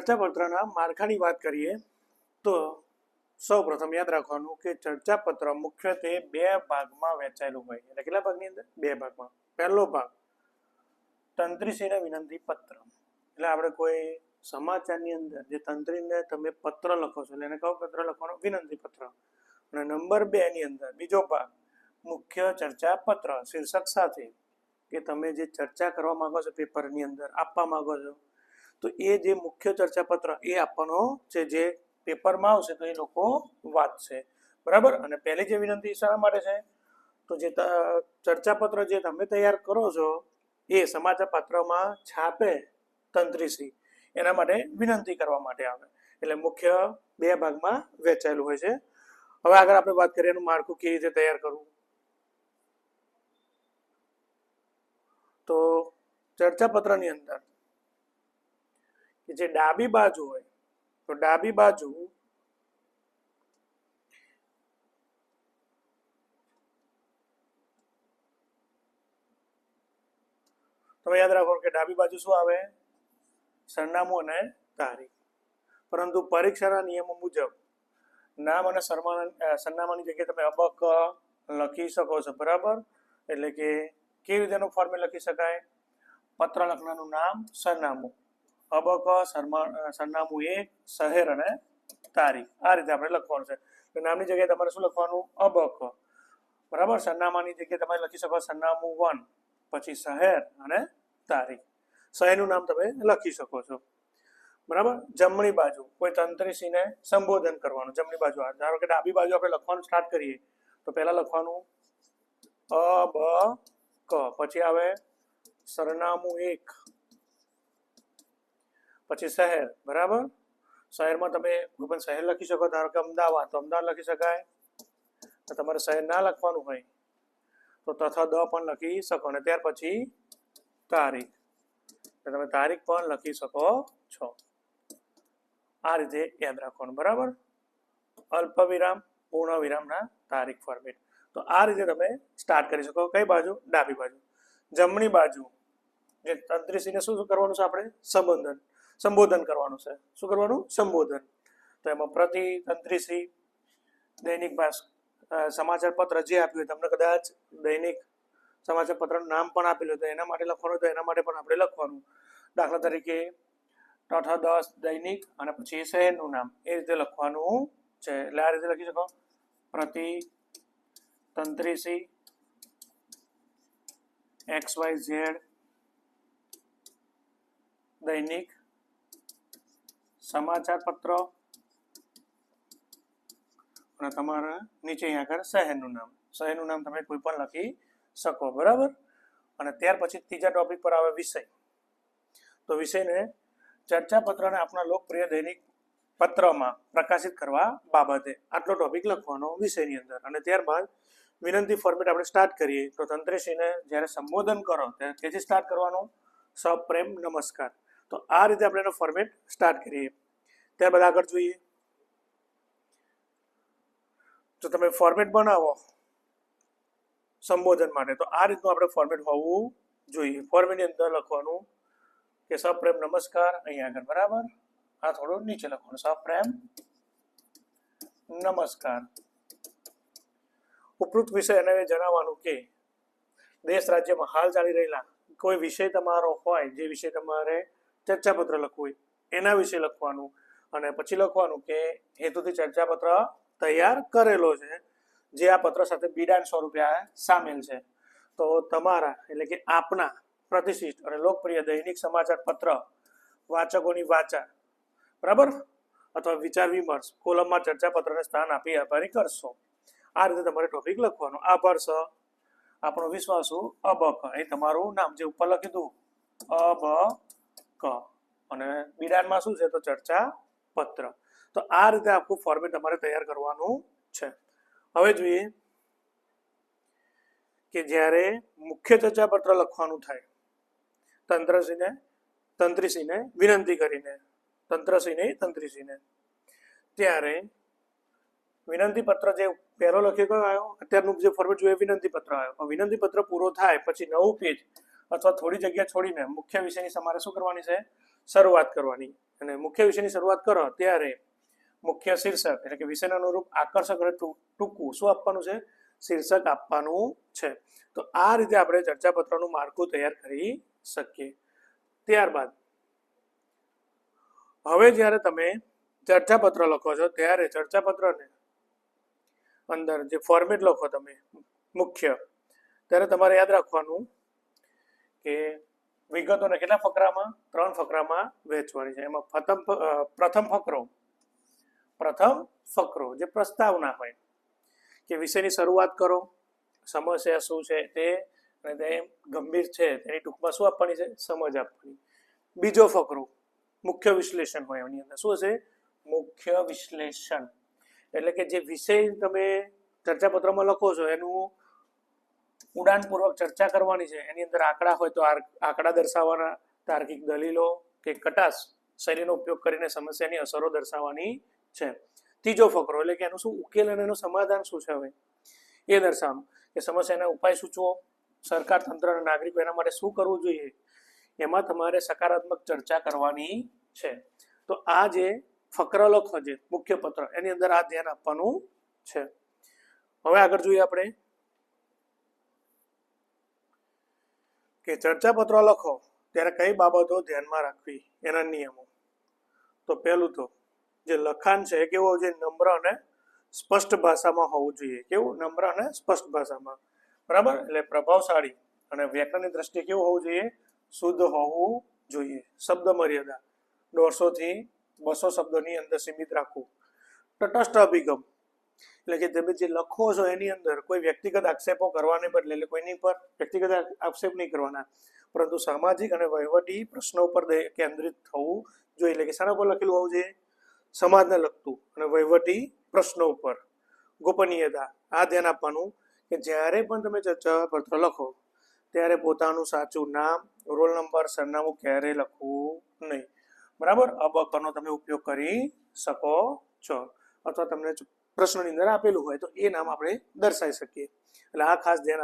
ચર્ચાપત્રના માળખાની વાત કરીએ તો સૌ પ્રથમ યાદ રાખવાનું કે ચર્ચાપત્ર મુખ્યત્વે બે ભાગમાં વહેંચાયેલું હોય. એટલે કેટલા ભાગની અંદર? બે ભાગમાં. પહેલો ભાગ તંત્રીશ્રીને વિનંતી પત્ર. એટલે આપણે કોઈ સમાચારની અંદર જે તંત્રીને તમે પત્ર લખો છો એટલે એને કયો પત્ર લખવાનો? વિનંતી પત્ર. અને નંબર 2 ની અંદર બીજો ભાગ મુખ્ય ચર્ચા પત્ર શીર્ષક સાથે કે તમે જે ચર્ચા કરવા માંગો છો પેપરની અંદર આપવા માંગો છો તો એ જે મુખ્ય ચર્ચા પત્ર એ આપવાનો છે જે પેપરમાં આવશે તો એ લોકો વાંચશે. બરાબર. અને પહેલી જે વિનંતી શાના માટે છે? તો જે ચર્ચા પત્ર જે તમે તૈયાર કરો છો એ સમાચાર પત્રમાં છાપે તંત્રીશ્રી એના માટે વિનંતી કરવા માટે આવે. એટલે મુખ્ય બે ભાગમાં વહેંચાયેલું હોય છે. હવે આગળ આપણે વાત કરીએ એનું માળખું કેવી રીતે તૈયાર કરવું. તો ચર્ચા પત્રની અંદર જે ડાબી બાજુ હોય તો ડાબી બાજુ તમે યાદ રાખો કે ડાબી બાજુ શું આવે? સરનામું અને તારીખ. પરંતુ પરીક્ષાના નિયમો મુજબ નામ અને સરનામાની જગ્યાએ તમે અબક લખી શકો છો. બરાબર. એટલે કે કેવી રીતેનું ફોર્મેટ લખી શકાય? પત્ર લખનારનું નામ, સરનામું, અબક, સરનામું 1, શહેર અને તારીખ. આ રીતે આપણે લખવાનું છે. તો નામની જગ્યાએ તમારે શું લખવાનું? અબક. બરાબર. સરનામાની જગ્યાએ તમે લખી શકો સરનામું 1, પછી શહેર અને તારીખ. શહેરનું નામ તમે લખી શકો છો. બરાબર. જમણી બાજુ કોઈ તંત્રીશ્રીને સંબોધન કરવાનું. જમણી બાજુ ધારો કે ડાબી બાજુ આપણે લખવાનું સ્ટાર્ટ કરીએ તો પહેલા લખવાનું અબક, પછી આવે સરનામું 1, પછી શહેર. બરાબર. શહેરમાં તમે કોઈ પણ શહેર લખી શકો. ધારો કે અમદાવાદ તો અમદાવાદ લખી શકાય. તો તમારે શહેર ના લખવાનું હોય તો તથા દ પણ લખી શકો. અને ત્યાર પછી તારીખ, તમે તારીખ પણ લખી શકો છો. આ રીતે યાદ રાખવાનું. બરાબર. અલ્પ વિરામ, પૂર્ણ વિરામના તારીખ ફોર્મેટ. તો આ રીતે તમે સ્ટાર્ટ કરી શકો. કઈ બાજુ? ડાબી બાજુ. જમણી બાજુ જે તંત્રીશ્રીને શું કરવાનું છે? આપણે સંબોધન કરવાનું છે. શું કરવાનું? સંબોધન. તો એમાં પ્રતિ તંત્રીશ્રી, દૈનિક સમાચાર પત્ર જે આપ્યું તમને કદાચ દૈનિક સમાચાર પત્રનું નામ પણ આપેલું તો એના માટે લખવાનું તો એના માટે પણ આપણે લખવાનું. દાખલા તરીકે તથા 10 દૈનિક અને પછી શહેરનું નામ એ રીતે લખવાનું છે. એટલે આ રીતે લખી શકો. પ્રતિ તંત્રીશ્રી XYZ દૈનિક સમાચાર પત્ર અને તમારા નીચે અહીંયા આગળ શહેરનું નામ તમે કોઈ પણ લખી શકો. બરાબર. અને ત્યાર પછી ત્રીજા ટોપિક પર આવે વિષય. તો વિષયને ચર્ચા પત્રને આપણા લોકપ્રિય દૈનિક પત્રમાં પ્રકાશિત કરવા બાબતે આટલો ટોપિક લખવાનો વિષયની અંદર. અને ત્યારબાદ વિનંતી ફોર્મેટ આપણે સ્ટાર્ટ કરીએ તો તંત્રીશ્રીને જ્યારે સંબોધન કરો ત્યારે તેથી સ્ટાર્ટ કરવાનું સપ્રેમ નમસ્કાર. તો આ રીતે આપણે એનો ફોર્મેટ સ્ટાર્ટ કરીએ. ત્યારબાદ આગળ જોઈએ તો તમે ફોર્મેટ બનાવો સંબોધન માટે તો આ રીતનું આપણે ફોર્મેટ હોવું જોઈએ. ફોર્મેટની અંદર લખવાનું કે સપ્રેમ નમસ્કાર અહીંયા આગળ. બરાબર. આ થોડું નીચે લખવાનું સપ્રેમ નમસ્કાર. ઉપરોક્ત વિષય અને જણાવવાનું કે દેશ રાજ્યમાં હાલ ચાલી રહેલા કોઈ વિષય તમારો હોય જે વિષય તમારે ચર્ચાપત્ર લખવું હોય એના વિશે લખવાનું. અને પછી લખવાનું કે હેતુથી ચર્ચાપત્ર તૈયાર કરેલો છે જે આ પત્ર સાથે બિડાણ સ્વરૂપે સામેલ છે. તો તમારા એટલે કે આપના પ્રતિષ્ઠિત અને લોકપ્રિય દૈનિક સમાચાર પત્ર વાચકોની વાચા, બરાબર, અથવા વિચાર વિમર્શ કોલમમાં ચર્ચાપત્રને સ્થાન આપી આભારી કરશો. આ રીતે તમારે ટોપિક લખવાનો. આભાર સર, આપણો વિશ્વાસુ અબક, એ તમારું નામ જે ઉપર લખી દઉં અબક, અને બિડાનમાં શું છે તો ચર્ચા પત્ર. તો આ રીતે આખું ફોર્મેટ તમારે તૈયાર કરવાનું છે. હવે જોઈએ કે જ્યારે મુખ્ય ચર્ચા પત્ર લખવાનું થાય તંત્રીશ્રીને વિનંતી કરીને તંત્રીશ્રીને ત્યારે વિનંતી પત્ર જે પહેલો લખ્યો કયો આવ્યો? અત્યારનું જે ફોર્મેટ જોઈએ વિનંતી પત્ર આવ્યો. વિનંતી પત્ર પૂરો થાય પછી નવું પેજ અથવા થોડી જગ્યા છોડીને મુખ્ય વિષયની તમારે શું કરવાની છે? શરૂઆત કરવાની. અને મુખ્ય વિષયની શરૂઆત કરો ત્યારે મુખ્ય શીર્ષક એટલે કે વિષયના અનુરૂપ આકર્ષક અને ટૂંકું શું આપવાનું છે? શીર્ષક આપવાનું છે. તો આ રીતે આપણે ચર્ચાપત્રનું માળખું તૈયાર કરી શકીએ. ત્યારબાદ હવે જ્યારે તમે ચર્ચાપત્ર લખો છો ત્યારે ચર્ચાપત્રને અંદર જે ફોર્મેટ લખો તમે મુખ્ય, ત્યારે તમારે યાદ રાખવાનું કે વિગતોને કેટલા ફકરામાં? 3 ફકરામાં વહેંચવાની છે. એમાં પ્રથમ ફકરો જે પ્રસ્તાવના હોય કે વિષયની શરૂઆત કરો, સમસ્યા શું છે તે, અને તે ગંભીર છે તેની ટૂંકમાં શું આપવાની છે? સમજ આપવાની. બીજો ફકરો મુખ્ય વિશ્લેષણ હોય, એની અંદર શું હશે? મુખ્ય વિશ્લેષણ એટલે કે જે વિષય તમે ચર્ચાપત્રમાં લખો છો એનું ઊંડાણપૂર્વક ચર્ચા કરવાની છે. એની અંદર આંકડા હોય તો આંકડા દર્શાવવાના, તાર્કિક દલીલો કે કટાસ શૈલીનો ઉપયોગ કરીને સમસ્યાની અસરો દર્શાવવાની છે. ત્રીજો ફકરો એટલે કે એનું શું ઉકેલ અને એનું સમાધાન શું છે હવે એ દર્શાવવાનું, કે સમસ્યાના ઉપાય સૂચવો, સરકાર, તંત્ર અને નાગરિકો એના માટે શું કરવું જોઈએ, એમાં તમારે સકારાત્મક ચર્ચા કરવાની છે. તો આ જે ફકરા લખો છે મુખ્ય પત્ર, એની અંદર આ ધ્યાન આપવાનું છે. હવે આગળ જોઈએ આપણે કે ચર્ચાપત્ર લખો ત્યારે કઈ બાબતો ધ્યાનમાં રાખવી, એના નિયમો. તો પહેલું તો જે લખાણ છે કેવું હોવું જોઈએ? નમ્ર અને સ્પષ્ટ ભાષામાં હોવું જોઈએ. કેવું? નમ્ર અને સ્પષ્ટ ભાષામાં, બરાબર. એટલે પ્રભાવશાળી અને વ્યાકરણની દ્રષ્ટિએ કેવું હોવું જોઈએ? શુદ્ધ હોવું જોઈએ. શબ્દ મર્યાદા 150 થી 200 શબ્દોની અંદર સીમિત રાખવું. તટસ્થ અભિગમ એટલે કે તમે જે લખો છો એની અંદર કોઈ વ્યક્તિગત આક્ષેપો કરવાને બદલે, એટલે કોઈની પર વ્યક્તિગત આક્ષેપ નહીં કરવાના, પરંતુ સામાજિક અને વહીવટી પ્રશ્નો ઉપર કેન્દ્રિત થવું જોઈએ. એટલે કે શાના પર લખેલું હોવું જોઈએ? સમાજને લગતું અને વહીવટી પ્રશ્નો ઉપર. ગોપનીયતા, આ ધ્યાન આપવાનું કે જ્યારે પણ તમે ચર્ચાપત્ર લખો ત્યારે પોતાનું સાચું નામ, રોલ નંબર, સરનામું ક્યારેય લખવું નહીં, બરાબર. અબકરનો તમે ઉપયોગ કરી શકો છો, અથવા તમને પ્રશ્નની અંદર આપેલું હોય તો એ નામ આપણે દર્શાવી શકીએ. એટલે આ ખાસ ધ્યાન